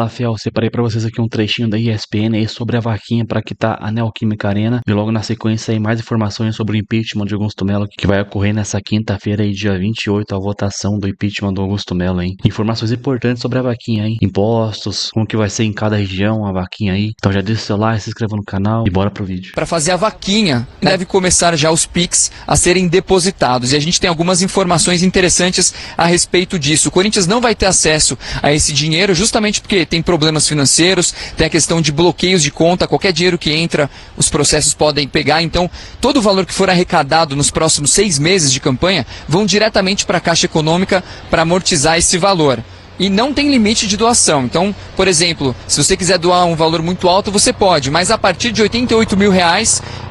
Rafael, separei pra vocês aqui um trechinho da ESPN aí sobre a vaquinha para quitar a Neoquímica Arena e logo na sequência aí mais informações sobre o impeachment de Augusto Melo que vai ocorrer nessa quinta-feira aí, dia 28, a votação do impeachment do Augusto Melo, hein. Informações importantes sobre a vaquinha, hein. Impostos, como que vai ser em cada região a vaquinha aí. Então já deixa o seu like, se inscreva no canal e bora pro vídeo. Para fazer a vaquinha, deve começar já os PIX a serem depositados e a gente tem algumas informações interessantes a respeito disso. O Corinthians não vai ter acesso a esse dinheiro justamente porque tem problemas financeiros, tem a questão de bloqueios de conta, qualquer dinheiro que entra, os processos podem pegar, então todo o valor que for arrecadado nos próximos 6 meses de campanha vão diretamente para a Caixa Econômica para amortizar esse valor. E não tem limite de doação. Então, por exemplo, se você quiser doar um valor muito alto, você pode, mas a partir de R$88 mil,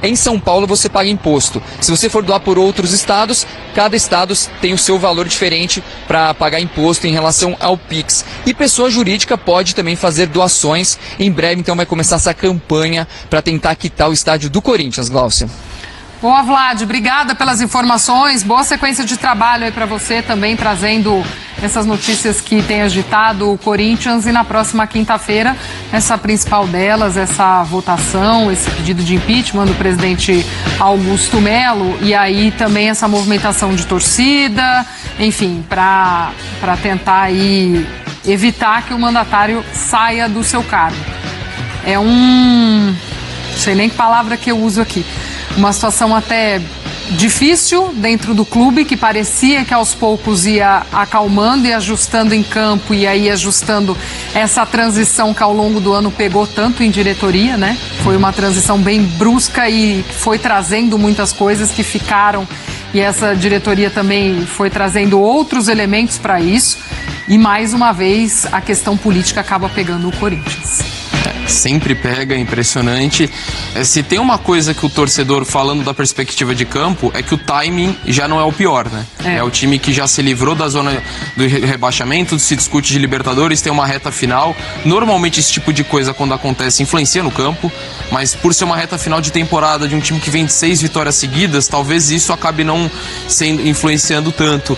em São Paulo você paga imposto. Se você for doar por outros estados, cada estado tem o seu valor diferente para pagar imposto em relação ao PIX. E pessoa jurídica pode também fazer doações. Em breve, então, vai começar essa campanha para tentar quitar o estádio do Corinthians, Gláucia. Boa, Vlad, obrigada pelas informações, boa sequência de trabalho aí para você também, trazendo essas notícias que tem agitado o Corinthians e na próxima quinta-feira, essa principal delas, essa votação, esse pedido de impeachment do presidente Augusto Melo e aí também essa movimentação de torcida, enfim, para tentar aí evitar que o mandatário saia do seu cargo. Não sei nem que palavra que eu uso aqui. Uma situação até difícil dentro do clube, que parecia que aos poucos ia acalmando e ajustando em campo e aí ajustando essa transição que ao longo do ano pegou tanto em diretoria, né? Foi uma transição bem brusca e foi trazendo muitas coisas que ficaram e essa diretoria também foi trazendo outros elementos para isso e mais uma vez a questão política acaba pegando o Corinthians. Sempre pega, é impressionante. Se tem uma coisa que o torcedor, falando da perspectiva de campo, é que o timing já não é o pior, né? É o time que já se livrou da zona do rebaixamento, se discute de Libertadores, tem uma reta final. Normalmente esse tipo de coisa, quando acontece, influencia no campo, mas por ser uma reta final de temporada de um time que vem de 6 vitórias seguidas, talvez isso acabe não sendo influenciando tanto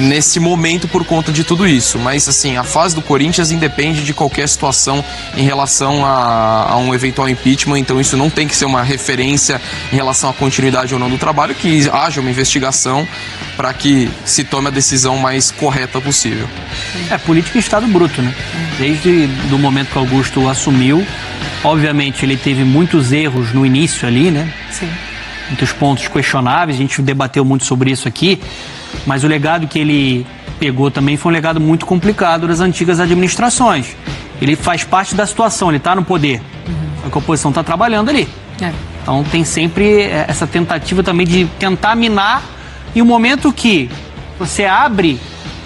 nesse momento por conta de tudo isso. Mas assim, a fase do Corinthians independe de qualquer situação em relação a um eventual impeachment, então isso não tem que ser uma referência em relação à continuidade ou não do trabalho, que haja uma investigação para que se tome a decisão mais correta possível. Política em estado bruto, né? Desde o momento que Augusto assumiu, obviamente ele teve muitos erros no início ali, né? Sim. Muitos pontos questionáveis, a gente debateu muito sobre isso aqui, mas o legado que ele pegou também foi um legado muito complicado das antigas administrações. Ele faz parte da situação, ele está no poder. Só que a oposição está trabalhando ali. Então tem sempre essa tentativa também de tentar minar. E o momento que você abre,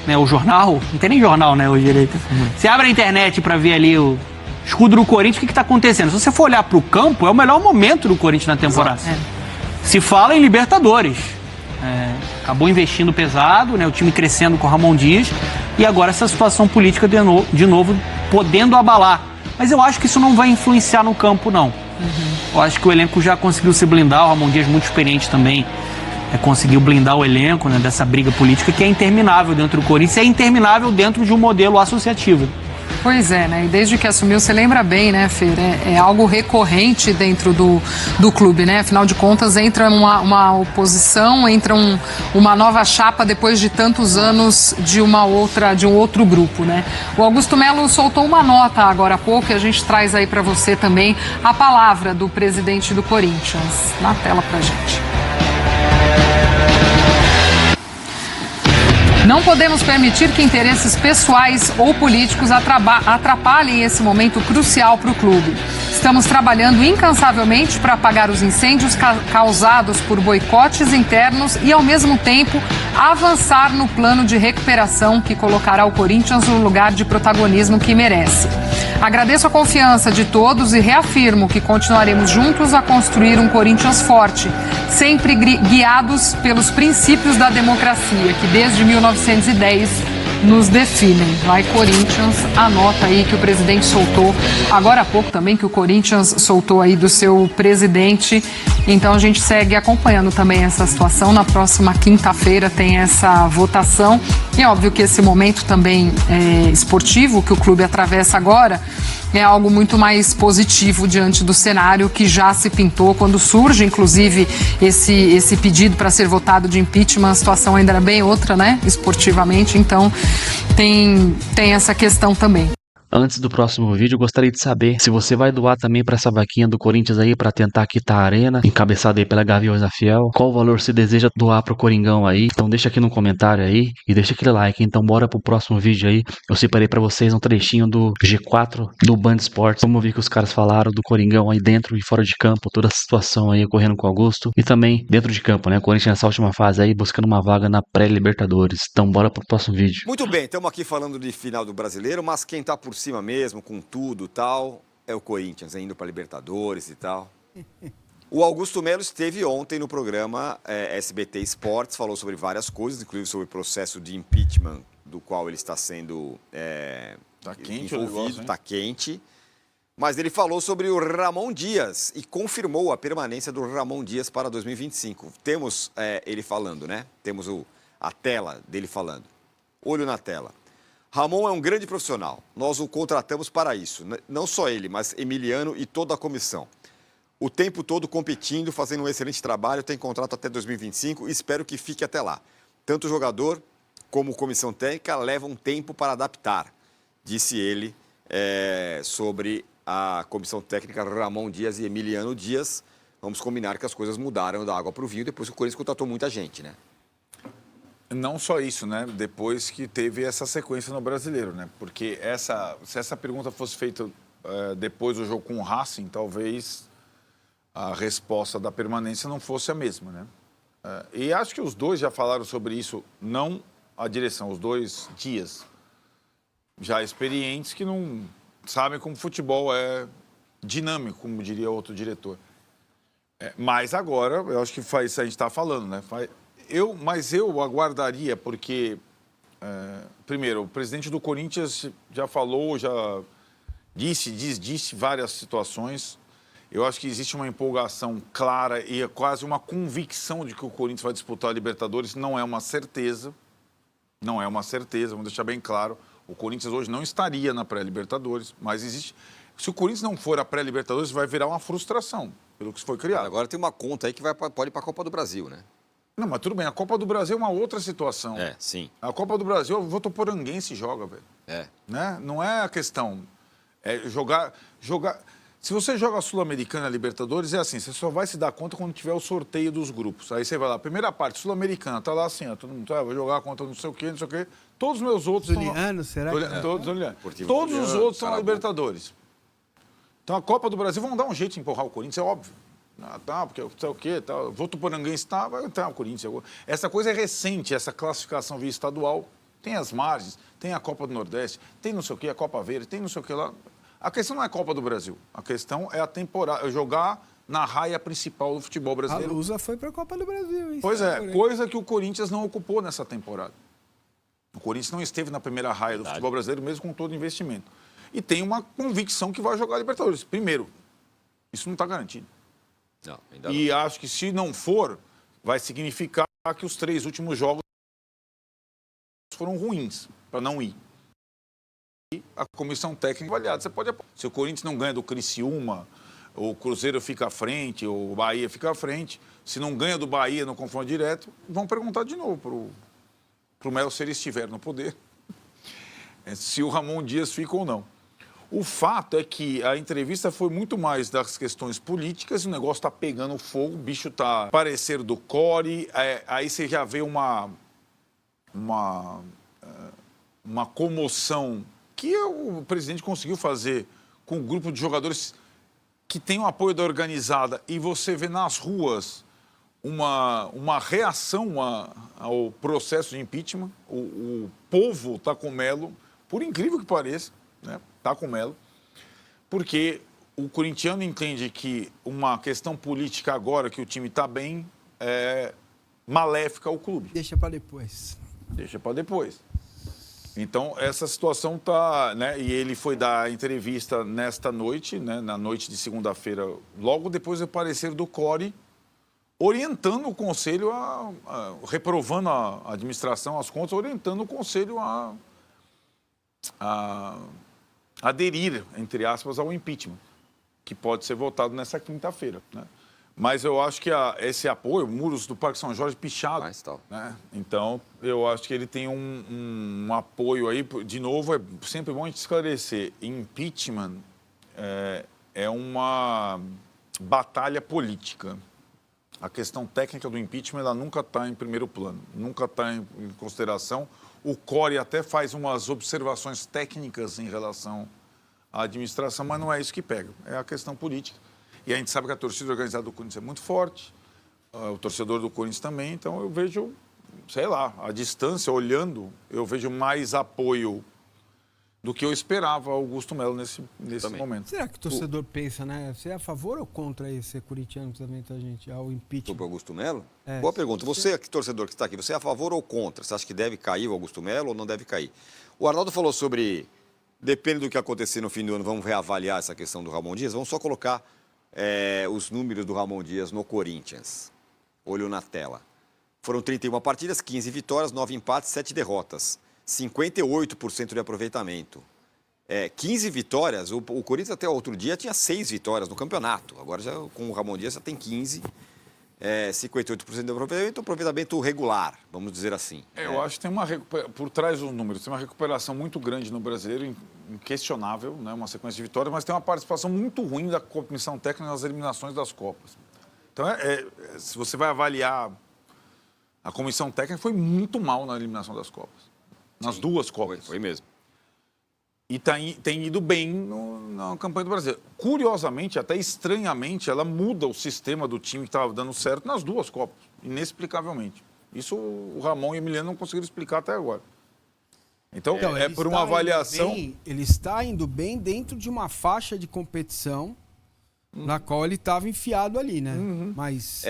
né, o jornal, não tem nem jornal, né, hoje direito. Você abre a internet para ver ali o escudo do Corinthians, o que está acontecendo? Se você for olhar para o campo, é o melhor momento do Corinthians na temporada. Se fala em Libertadores. Acabou investindo pesado, né, o time crescendo com o Ramon Dias. E agora essa situação política de novo podendo abalar. Mas eu acho que isso não vai influenciar no campo, não. Eu acho que o elenco já conseguiu se blindar, o Ramon Dias muito experiente também, conseguiu blindar o elenco, né, dessa briga política que é interminável dentro do Corinthians, é interminável dentro de um modelo associativo. Pois é, né? E desde que assumiu, você lembra bem, né, Fer? É algo recorrente dentro do clube, né? Afinal de contas, entra uma oposição, entra uma nova chapa depois de tantos anos de um outro grupo, né? O Augusto Melo soltou uma nota agora há pouco e a gente traz aí para você também a palavra do presidente do Corinthians. Na tela pra gente. Não podemos permitir que interesses pessoais ou políticos atrapalhem esse momento crucial para o clube. Estamos trabalhando incansavelmente para apagar os incêndios causados por boicotes internos e, ao mesmo tempo, avançar no plano de recuperação que colocará o Corinthians no lugar de protagonismo que merece. Agradeço a confiança de todos e reafirmo que continuaremos juntos a construir um Corinthians forte, sempre guiados pelos princípios da democracia, que desde 1910 nos definem. Vai Corinthians, anota aí que o presidente soltou, agora há pouco também que o Corinthians soltou aí do seu presidente Então a gente segue acompanhando também essa situação. Na próxima quinta-feira tem essa votação. E é óbvio que esse momento também esportivo que o clube atravessa agora é algo muito mais positivo diante do cenário que já se pintou quando surge, inclusive, esse pedido para ser votado de impeachment. A situação ainda era bem outra, né, esportivamente. Então tem essa questão também. Antes do próximo vídeo, eu gostaria de saber se você vai doar também para essa vaquinha do Corinthians aí para tentar quitar a arena, encabeçada aí pela Gaviões da Fiel. Qual o valor você deseja doar pro Coringão aí? Então deixa aqui no comentário aí e deixa aquele like. Então bora pro próximo vídeo aí. Eu separei para vocês um trechinho do G4 do Band Esportes. Vamos ver o que os caras falaram do Coringão aí dentro e fora de campo, toda a situação aí ocorrendo com o Augusto e também dentro de campo, né? O Corinthians nessa última fase aí buscando uma vaga na pré-Libertadores. Então bora pro próximo vídeo. Muito bem, estamos aqui falando de final do Brasileiro, mas quem tá por cima mesmo, com tudo e tal, é o Corinthians, indo para Libertadores e tal. O Augusto Melo esteve ontem no programa SBT Esportes, falou sobre várias coisas, inclusive sobre o processo de impeachment do qual ele está sendo Tá quente envolvido, o negócio, hein? está quente. Mas ele falou sobre o Ramon Dias e confirmou a permanência do Ramon Dias para 2025. Temos ele falando, né? Temos a tela dele falando. Olho na tela. Ramon é um grande profissional. Nós o contratamos para isso. Não só ele, mas Emiliano e toda a comissão. O tempo todo competindo, fazendo um excelente trabalho, tem contrato até 2025 e espero que fique até lá. Tanto o jogador como comissão técnica levam tempo para adaptar, disse ele sobre a comissão técnica Ramon Dias e Emiliano Dias. Vamos combinar que as coisas mudaram da água para o vinho depois que o Corinthians contratou muita gente, né? Não só isso, né? Depois que teve essa sequência no Brasileiro, né? Porque se essa pergunta fosse feita depois do jogo com o Racing, talvez a resposta da permanência não fosse a mesma, né? E acho que os dois já falaram sobre isso, não a direção, os dois Dias, já experientes que não sabem como futebol é dinâmico, como diria outro diretor. Mas agora, eu acho que faz isso a gente está falando, né? Mas eu aguardaria, porque, primeiro, o presidente do Corinthians já falou, já disse várias situações. Eu acho que existe uma empolgação clara e é quase uma convicção de que o Corinthians vai disputar a Libertadores. Não é uma certeza, não é uma certeza, vamos deixar bem claro. O Corinthians hoje não estaria na pré-Libertadores, mas existe... Se o Corinthians não for a pré-Libertadores, vai virar uma frustração, pelo que foi criado. Agora tem uma conta aí que pode ir para a Copa do Brasil, né? Não, mas tudo bem, a Copa do Brasil é uma outra situação. Sim. A Copa do Brasil, o Votoporanguense joga, velho. Né? Não é a questão. É jogar... Se você joga a Sul-Americana, a Libertadores, é assim, você só vai se dar conta quando tiver o sorteio dos grupos. Aí você vai lá, primeira parte, Sul-Americana, tá lá assim, ó, todo mundo vai jogar contra não sei o quê, não sei o quê. Todos os meus outros Zuliano, será que... Todos os outros estão na Libertadores. Então a Copa do Brasil vão dar um jeito de empurrar o Corinthians, é óbvio. Porque não sei o quê, Votoporanguense vai entrar o Corinthians. Essa coisa é recente, essa classificação via estadual. Tem as margens, tem a Copa do Nordeste, tem não sei o quê, a Copa Verde, tem não sei o quê lá. A questão não é a Copa do Brasil, a questão é a temporada, é jogar na raia principal do futebol brasileiro. A Lusa foi para a Copa do Brasil, hein? Pois é, coisa que o Corinthians não ocupou nessa temporada. O Corinthians não esteve na primeira raia do futebol brasileiro, mesmo com todo o investimento. E tem uma convicção que vai jogar a Libertadores. Primeiro, isso não está garantido. Não, ainda e não. acho que se não for, vai significar que os 3 últimos jogos foram ruins para não ir. E a comissão técnica avaliada. Se o Corinthians não ganha do Criciúma, o Cruzeiro fica à frente, o Bahia fica à frente. Se não ganha do Bahia no confronto direto, vão perguntar de novo para o Melo, se ele estiver no poder, se o Ramon Dias fica ou não. O fato é que a entrevista foi muito mais das questões políticas, o negócio está pegando fogo, o bicho está parecer do core, aí você já vê uma comoção que o presidente conseguiu fazer com um grupo de jogadores que tem o apoio da organizada, e você vê nas ruas uma reação ao processo de impeachment. O povo está com o Melo, por incrível que pareça, né? Está com o Melo, porque o corintiano entende que uma questão política agora, que o time está bem, é maléfica ao clube. Deixa para depois. Deixa para depois. Então, essa situação está... Né? E ele foi dar entrevista nesta noite, né? Na noite de segunda-feira, logo depois do parecer do Core, orientando o conselho reprovando a administração, as contas, orientando o conselho a aderir, entre aspas, ao impeachment, que pode ser votado nessa quinta-feira, né? Mas eu acho que esse apoio, muros do Parque São Jorge pichado, né? Então, eu acho que ele tem um apoio aí. De novo, é sempre bom a gente esclarecer. Impeachment é uma batalha política. A questão técnica do impeachment ela nunca está em primeiro plano, nunca está em consideração. O CORE até faz umas observações técnicas em relação à administração, mas não é isso que pega, é a questão política. E a gente sabe que a torcida organizada do Corinthians é muito forte, o torcedor do Corinthians também, então eu vejo, sei lá, à distância, olhando, eu vejo mais apoio do que eu esperava Augusto Melo nesse momento. Será que o torcedor pensa, né? Você é a favor ou contra esse corintiano que também a gente ao impeachment? Sobre o Augusto Melo? Boa pergunta. Você, torcedor que está aqui, você é a favor ou contra? Você acha que deve cair o Augusto Melo ou não deve cair? O Arnaldo falou sobre, depende do que acontecer no fim do ano, vamos reavaliar essa questão do Ramon Dias. Vamos só colocar os números do Ramon Dias no Corinthians. Olho na tela. Foram 31 partidas, 15 vitórias, 9 empates, 7 derrotas. 58% de aproveitamento. 15 vitórias, o Corinthians até outro dia tinha 6 vitórias no campeonato. Agora, já, com o Ramon Dias, já tem 15. 58% de aproveitamento regular, vamos dizer assim. Eu acho que tem por trás dos números, tem uma recuperação muito grande no brasileiro, inquestionável, né? Uma sequência de vitórias, mas tem uma participação muito ruim da comissão técnica nas eliminações das Copas. Então, se você vai avaliar, a comissão técnica foi muito mal na eliminação das Copas. Nas duas Copas. Foi mesmo. E tem ido bem na campanha do Brasil. Curiosamente, até estranhamente, ela muda o sistema do time que estava dando certo nas duas Copas, inexplicavelmente. Isso o Ramon e o Emiliano não conseguiram explicar até agora. Então, é por uma avaliação... Ele está indo bem dentro de uma faixa de competição na qual ele estava enfiado ali, né? Mas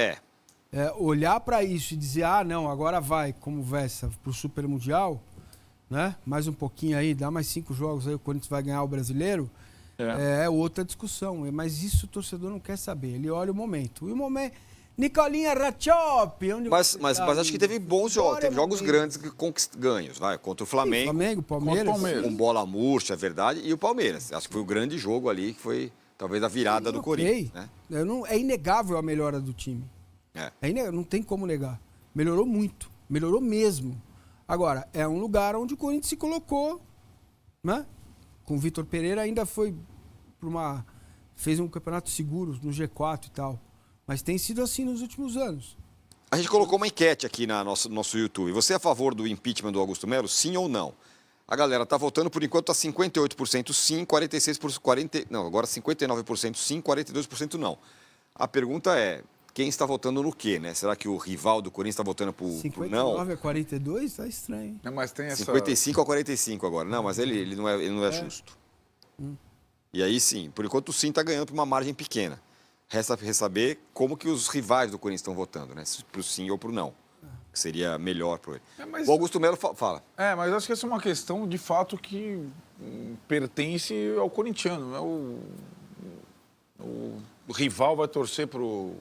olhar para isso e dizer, não, agora vai, como Vessa, para o Super Mundial... Né? Mais um pouquinho aí, dá mais 5 jogos aí, o Corinthians vai ganhar o Brasileiro, é outra discussão. Mas isso o torcedor não quer saber, ele olha o momento. E o momento, Nicolinha Ratchop... Mas acho que teve bons jogos, teve jogos grandes ganhos, contra o Flamengo. Flamengo, Palmeiras. Com bola murcha, é verdade, e o Palmeiras. Acho que foi o grande jogo ali, que foi talvez a virada do Corinthians. Né? É inegável a melhora do time. Não tem como negar. Melhorou muito, melhorou mesmo. Agora, é um lugar onde o Corinthians se colocou, né? Com o Vitor Pereira ainda foi fez um campeonato seguro no G4 e tal. Mas tem sido assim nos últimos anos. A gente colocou uma enquete aqui no nosso YouTube. Você é a favor do impeachment do Augusto Melo, sim ou não? A galera está votando, por enquanto, está 58% sim, 46%, agora 59% sim, 42% não. A pergunta é... Quem está votando no quê, né? Será que o rival do Corinthians está votando por não? 59 a 42? Tá estranho. Mas tem essa... 55 a 45 agora. Não, mas ele não é justo. E aí sim, por enquanto o sim está ganhando por uma margem pequena. Resta saber como que os rivais do Corinthians estão votando, né? Para o sim ou para o não. Que seria melhor para ele. O Augusto Melo fala. Mas acho que essa é uma questão, de fato, que pertence ao corintiano. Né? O rival vai torcer para o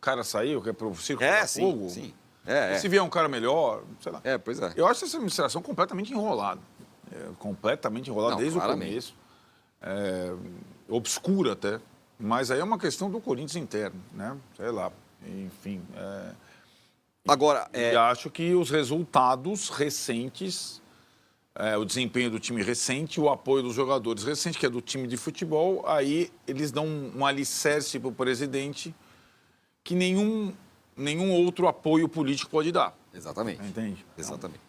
cara sair, que é pro círculo do fogo. Sim. Se vier um cara melhor, sei lá. Pois é. Eu acho essa administração completamente enrolada. Completamente enrolada desde claramente. O começo. Obscura até. Mas aí é uma questão do Corinthians interno, né? Sei lá. Enfim. Agora, E acho que os resultados recentes, o desempenho do time recente, o apoio dos jogadores recente, que é do time de futebol, aí eles dão um alicerce para o presidente que nenhum outro apoio político pode dar. Exatamente. Entende? Exatamente.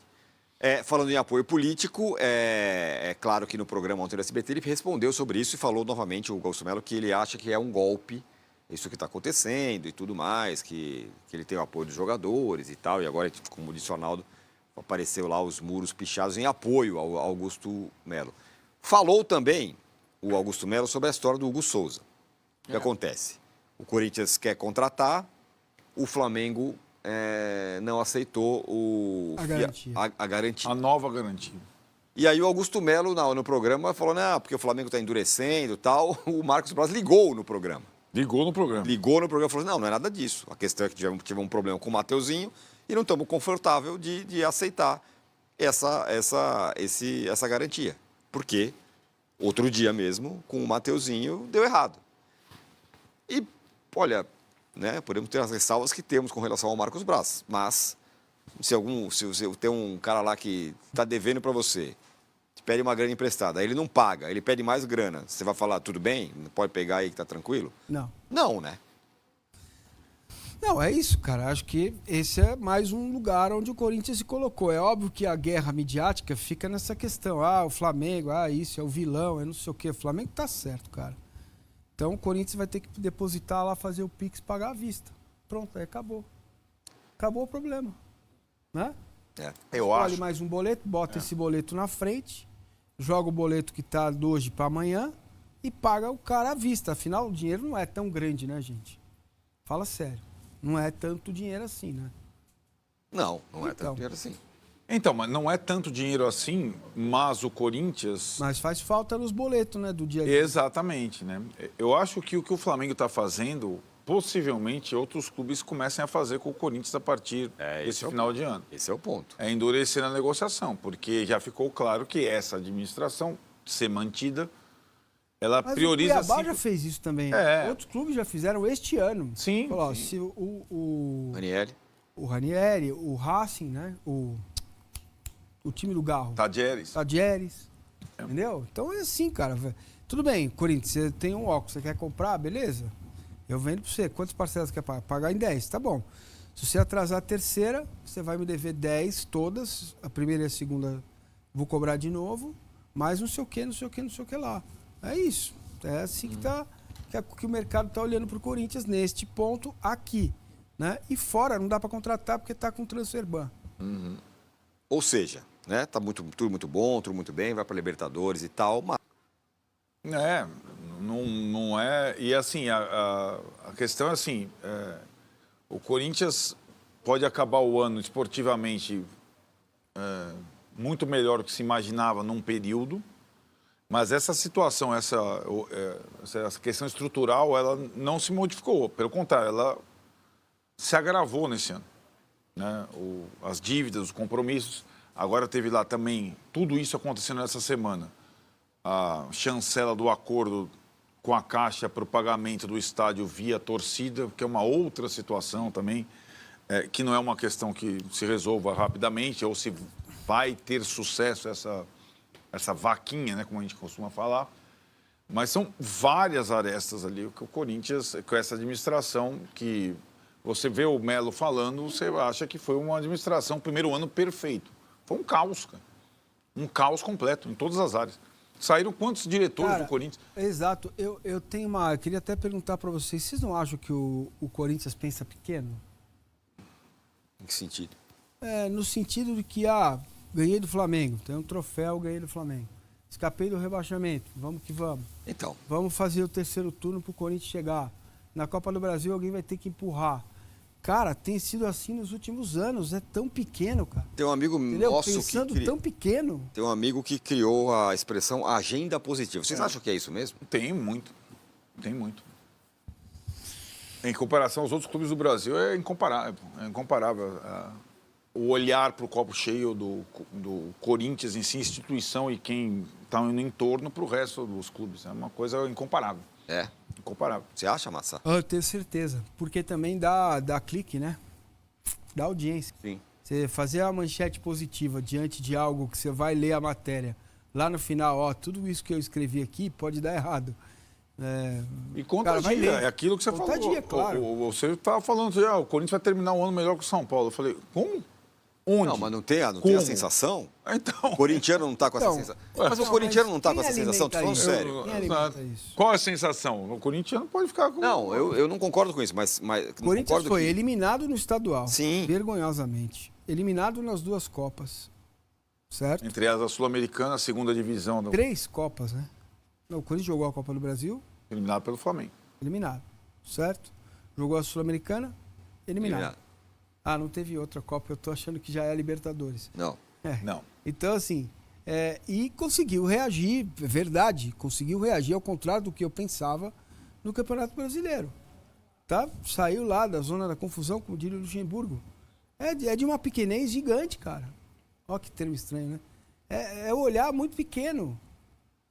Falando em apoio político, é claro que no programa ontem do SBT ele respondeu sobre isso e falou novamente, o Augusto Melo, que ele acha que é um golpe isso que está acontecendo e tudo mais, que ele tem o apoio dos jogadores e tal, e agora, como disse o Arnaldo, apareceu lá os muros pichados em apoio ao Augusto Melo. Falou também o Augusto Melo sobre a história do Hugo Souza. O que acontece? O Corinthians quer contratar, o Flamengo não aceitou a garantia. A nova garantia. E aí o Augusto Melo, no programa, falou, porque o Flamengo está endurecendo e tal. O Marcos Braz ligou no programa, Ligou no programa. Ligou no programa e falou, não é nada disso. A questão é que tivemos um problema com o Mateuzinho e não estamos confortáveis de aceitar essa garantia. Porque outro dia mesmo, com o Mateuzinho, deu errado. E, olha, né, podemos ter as ressalvas que temos com relação ao Marcos Braz, mas se tem um cara lá que está devendo para você, te pede uma grana emprestada, aí ele não paga, ele pede mais grana, você vai falar, tudo bem? Pode pegar aí que tá tranquilo? Não. Não, né? Não, é isso, cara. Acho que esse é mais um lugar onde o Corinthians se colocou. É óbvio que a guerra midiática fica nessa questão. O Flamengo, isso é o vilão, é não sei o quê. O Flamengo tá certo, cara. Então o Corinthians vai ter que depositar lá, fazer o Pix, pagar à vista. Pronto, aí acabou. Acabou o problema. Né? Eu Escolhe acho. mais um boleto, bota esse boleto na frente, joga o boleto que tá de hoje para amanhã e paga o cara à vista. Afinal, o dinheiro não é tão grande, né, gente? Fala sério. Não é tanto dinheiro assim, né? Não é tanto dinheiro assim. Então, mas não é tanto dinheiro assim, mas o Corinthians... Mas faz falta nos boletos, né, do dia a dia. Exatamente, né? Eu acho que o que o Flamengo está fazendo, possivelmente outros clubes comecem a fazer com o Corinthians a partir desse final de ano. Esse é o ponto. É endurecer a negociação, porque já ficou claro que essa administração, ser mantida, ela Mas prioriza... o Cuiabá já fez isso também. Outros clubes já fizeram este ano. Sim. Falou, sim. se o Ranieri, o Racing, né? O time do Garro. Tadieres. Entendeu? Então é assim, cara. Tudo bem, Corinthians, você tem um óculos, você quer comprar, beleza? Eu vendo pra você. Quantas parcelas você quer pagar? Pagar em 10, tá bom. Se você atrasar a terceira, você vai me dever 10 todas. A primeira e a segunda vou cobrar de novo. Mais não sei o que, não sei o que, não sei o que lá. É isso. É assim que o mercado está olhando para o Corinthians neste ponto aqui. Né? E fora, não dá para contratar porque está com o transfer ban. Ou seja, né, tá tudo muito bom, tudo muito bem, vai para Libertadores e tal, mas... Não é... E assim, a questão é assim, o Corinthians pode acabar o ano esportivamente muito melhor do que se imaginava num período, mas essa situação, essa questão estrutural, ela não se modificou. Pelo contrário, ela se agravou nesse ano. Né? As dívidas, os compromissos. Agora teve lá também tudo isso acontecendo nessa semana. A chancela do acordo com a Caixa para o pagamento do estádio via torcida, que é uma outra situação também, que não é uma questão que se resolva rapidamente ou se vai ter sucesso essa vaquinha, né, como a gente costuma falar, mas são várias arestas ali que o Corinthians, com essa administração, que você vê o Melo falando, você acha que foi uma administração, primeiro ano perfeito. Foi um caos, cara. Um caos completo, em todas as áreas. Saíram quantos diretores do Corinthians? Exato. Eu queria até perguntar para vocês não acham que o Corinthians pensa pequeno? Em que sentido? No sentido de que, ganhei do Flamengo, tem um troféu, ganhei do Flamengo. Escapei do rebaixamento, vamos que vamos. Então. Vamos fazer o terceiro turno pro Corinthians chegar. Na Copa do Brasil alguém vai ter que empurrar. Cara, tem sido assim nos últimos anos, é tão pequeno, cara. Tem um amigo nosso Pensando tão pequeno. Tem um amigo que criou a expressão agenda positiva. Vocês acham que é isso mesmo? Tem muito. Tem muito. Em comparação aos outros clubes do Brasil, é incomparável. É incomparável. O olhar para o copo cheio do Corinthians em si, instituição e quem está no entorno para o resto dos clubes. É uma coisa incomparável. É. Incomparável. Você acha, Massa? Eu tenho certeza. Porque também dá clique, né? Dá audiência. Sim. Você fazer a manchete positiva diante de algo que você vai ler a matéria. Lá no final, tudo isso que eu escrevi aqui pode dar errado. E contagia, é aquilo que você falou. Contagia, claro. Você estava falando, o Corinthians vai terminar o ano melhor que o São Paulo. Eu falei, como? Onde? Não, mas não tem a sensação? Então. O corintiano não está com essa sensação. Mas o corintiano não está com essa sensação, tô falando sério. Qual é a sensação? O corintiano pode ficar com... Não, eu não concordo com isso, mas o Corinthians foi eliminado no estadual. Sim. Vergonhosamente. Eliminado nas duas Copas. Certo? Entre as a Sul-Americana, a segunda divisão. 3 Copas, né? Não, o Corinthians jogou a Copa do Brasil. Eliminado pelo Flamengo. Eliminado. Certo? Jogou a Sul-Americana. Eliminado. Não teve outra Copa, eu tô achando que já é a Libertadores. Não. Não. Então, assim, e conseguiu reagir, verdade, conseguiu reagir, ao contrário do que eu pensava, no Campeonato Brasileiro. Tá? Saiu lá da zona da confusão, como diria o Luxemburgo. É de uma pequenez gigante, cara. Olha que termo estranho, né? É um olhar muito pequeno.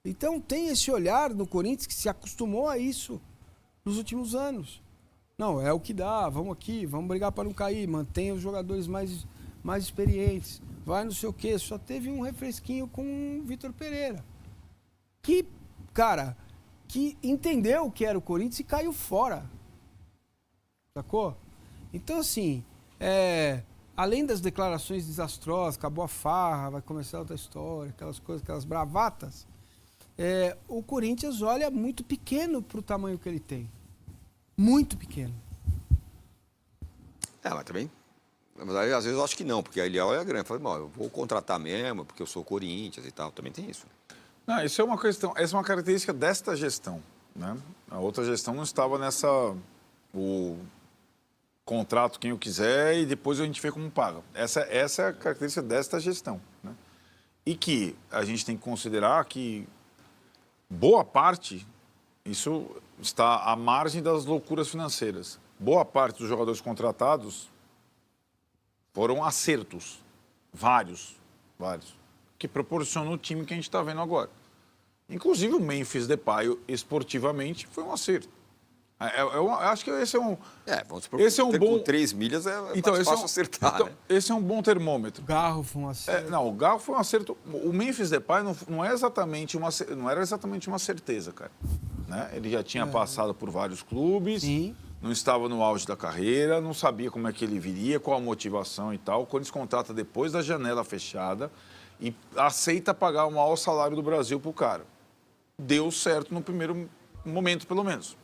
Então tem esse olhar no Corinthians que se acostumou a isso nos últimos anos. Não, é o que dá, vamos aqui, vamos brigar para não cair, mantenha os jogadores mais experientes, vai não sei o quê. Só teve um refresquinho com o Vitor Pereira. Que, cara, que entendeu o que era o Corinthians e caiu fora. Sacou? Então, assim, além das declarações desastrosas, acabou a farra, vai começar outra história, aquelas coisas, aquelas bravatas, o Corinthians olha muito pequeno para o tamanho que ele tem. Muito pequeno. Mas também, às vezes eu acho que não, porque ele olha grande. Fala, eu vou contratar mesmo, porque eu sou Corinthians e tal. Também tem isso. Não, isso é uma questão, essa é uma característica desta gestão, né? A outra gestão não estava nessa... O contrato quem eu quiser e depois a gente vê como paga. Essa é a característica desta gestão, né? E que a gente tem que considerar que boa parte, isso está à margem das loucuras financeiras. Boa parte dos jogadores contratados foram acertos, vários, que proporcionam o time que a gente está vendo agora. Inclusive o Memphis Depay, esportivamente, foi um acerto. Eu acho que esse é um... vamos supor esse é um bom... Com 3 milhas então, mais fácil acertar, né? Esse é um bom termômetro. O Garro foi um acerto. O Garro foi um acerto. O Memphis Depay não era exatamente uma certeza, cara. Né? Ele já tinha passado por vários clubes, não estava no auge da carreira, não sabia como é que ele viria, qual a motivação e tal. Quando eles contratam depois da janela fechada e aceita pagar o maior salário do Brasil pro cara. Deu certo no primeiro momento, pelo menos.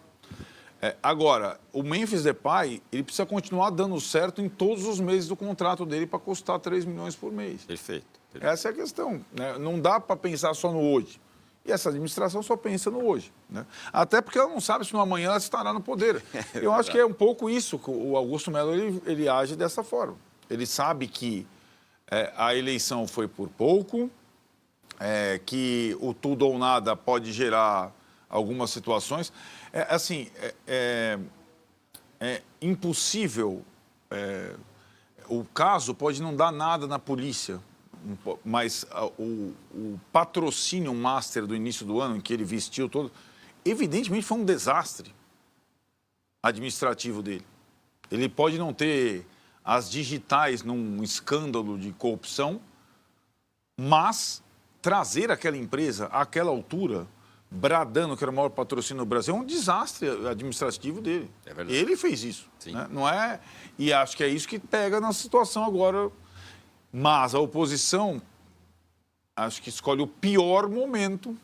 Agora, o Memphis Depay, ele precisa continuar dando certo em todos os meses do contrato dele para custar 3 milhões por mês. Perfeito. Essa é a questão, né? Não dá para pensar só no hoje. E essa administração só pensa no hoje, né? Até porque ela não sabe se no amanhã ela estará no poder. Eu acho que é um pouco isso que o Augusto Melo ele age dessa forma. Ele sabe que a eleição foi por pouco, que o tudo ou nada pode gerar algumas situações. É impossível. O caso pode não dar nada na polícia, mas o patrocínio master do início do ano, em que ele vestiu todo, evidentemente foi um desastre administrativo dele. Ele pode não ter as digitais num escândalo de corrupção, mas trazer aquela empresa àquela altura, bradando que era o maior patrocínio no Brasil, é um desastre administrativo dele. É verdade. Ele fez isso. Né? Não é... E acho que é isso que pega na situação agora. Mas a oposição, acho que escolhe o pior momento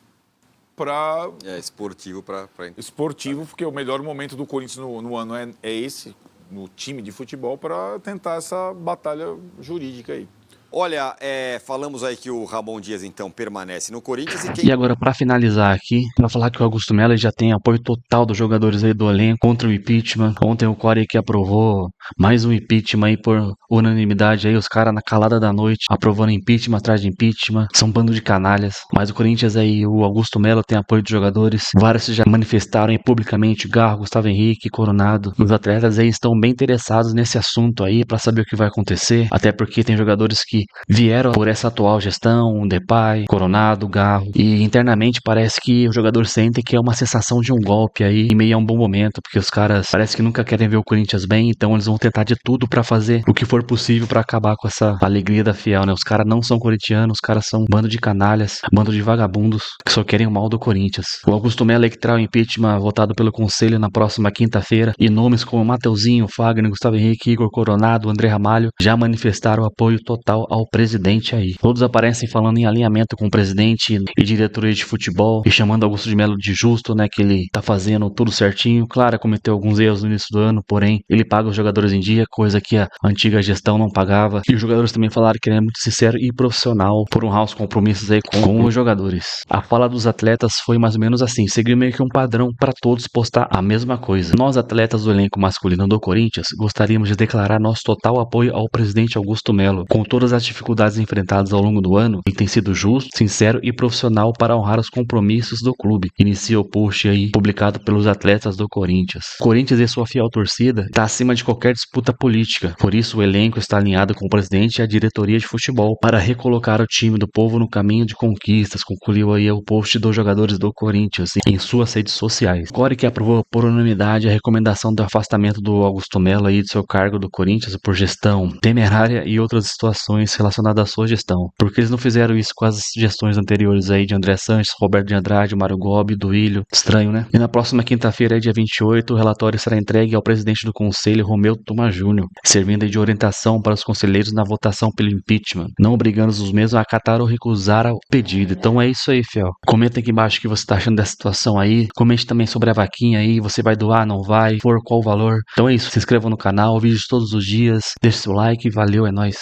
para... esportivo para... Esportivo, porque o melhor momento do Corinthians no ano é esse, no time de futebol, para tentar essa batalha jurídica aí. Olha, falamos aí que o Ramon Dias, então, permanece no Corinthians E agora, pra finalizar aqui, pra falar que o Augusto Melo já tem apoio total dos jogadores aí do elenco contra o impeachment. Ontem o Core que aprovou mais um impeachment aí por unanimidade aí, os caras na calada da noite, aprovando impeachment atrás de impeachment. São um bando de canalhas. Mas o Corinthians aí, o Augusto Melo tem apoio dos jogadores. Vários já manifestaram aí publicamente, Garro, Gustavo Henrique, Coronado. Os atletas aí estão bem interessados nesse assunto aí, pra saber o que vai acontecer. Até porque tem jogadores que vieram por essa atual gestão, Depay, Coronado, Garro, e internamente parece que os jogadores sentem que é uma sensação de um golpe aí, em meio a um bom momento, porque os caras parece que nunca querem ver o Corinthians bem, então eles vão tentar de tudo pra fazer o que for possível pra acabar com essa alegria da fiel, né? Os caras não são corintianos, os caras são um bando de canalhas, um bando de vagabundos que só querem o mal do Corinthians. O Augusto Melo é que terá o impeachment votado pelo Conselho na próxima quinta-feira, e nomes como Mateuzinho, Fagner, Gustavo Henrique, Igor Coronado, André Ramalho já manifestaram apoio total ao presidente aí. Todos aparecem falando em alinhamento com o presidente e diretoria de futebol e chamando Augusto de Melo de justo, né, que ele tá fazendo tudo certinho. Claro, cometeu alguns erros no início do ano, porém ele paga os jogadores em dia, coisa que a antiga gestão não pagava. E os jogadores também falaram que ele é muito sincero e profissional por honrar os compromissos aí com os jogadores. A fala dos atletas foi mais ou menos assim, seguiu meio que um padrão para todos postar a mesma coisa. Nós, atletas do elenco masculino do Corinthians, gostaríamos de declarar nosso total apoio ao presidente Augusto Melo, com todas as as dificuldades enfrentadas ao longo do ano, ele tem sido justo, sincero e profissional para honrar os compromissos do clube. Inicia o post aí publicado pelos atletas do Corinthians. O Corinthians e sua fiel torcida está acima de qualquer disputa política. Por isso o elenco está alinhado com o presidente e a diretoria de futebol para recolocar o time do povo no caminho de conquistas, concluiu aí o post dos jogadores do Corinthians em suas redes sociais. Core que aprovou por unanimidade a recomendação do afastamento do Augusto Melo aí do seu cargo do Corinthians por gestão temerária e outras situações relacionadas à sua gestão. Porque eles não fizeram isso com as gestões anteriores aí de André Sanches, Roberto de Andrade, Mário Gobi, Duílio. Estranho, né? E na próxima quinta-feira, dia 28, o relatório será entregue ao presidente do Conselho, Romeu Thoma Júnior, servindo aí de orientação para os conselheiros na votação pelo impeachment, não obrigando os mesmos a acatar ou recusar o pedido. Então é isso aí, fiel. Comenta aqui embaixo o que você está achando dessa situação aí. Comente também sobre a vaquinha aí. Você vai doar, não vai? Por qual valor? Então é isso. Se inscreva no canal, vídeos todos os dias. Deixe seu like. Valeu, é nóis.